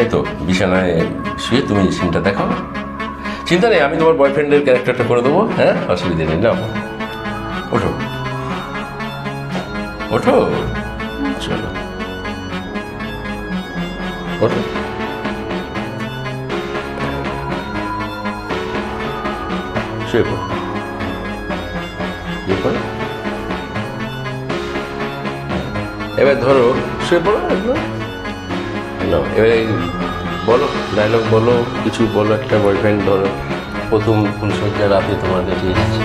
এই তো বিছানায় শুয়ে তুমি সিনটা দেখো, চিন্তা নেই, আমি তোমার বয়ফ্রেন্ডের ক্যারেক্টারটা করে দেবো। হ্যাঁ, অসুবিধা নেই, নাও ওঠো ওঠো, চলো ওঠো। শুয়ে পড়ো, শুয়ে পড়ো। এবার ধরো, শুয়ে পড়ো একদম। নাও এবারে বলো, ডায়লগ বলো, কিছু বলো একটা। বয়ফ্রেন্ড ধরো, প্রথম ফুলসজ্জা রাতে তোমার কাছে এসেছে,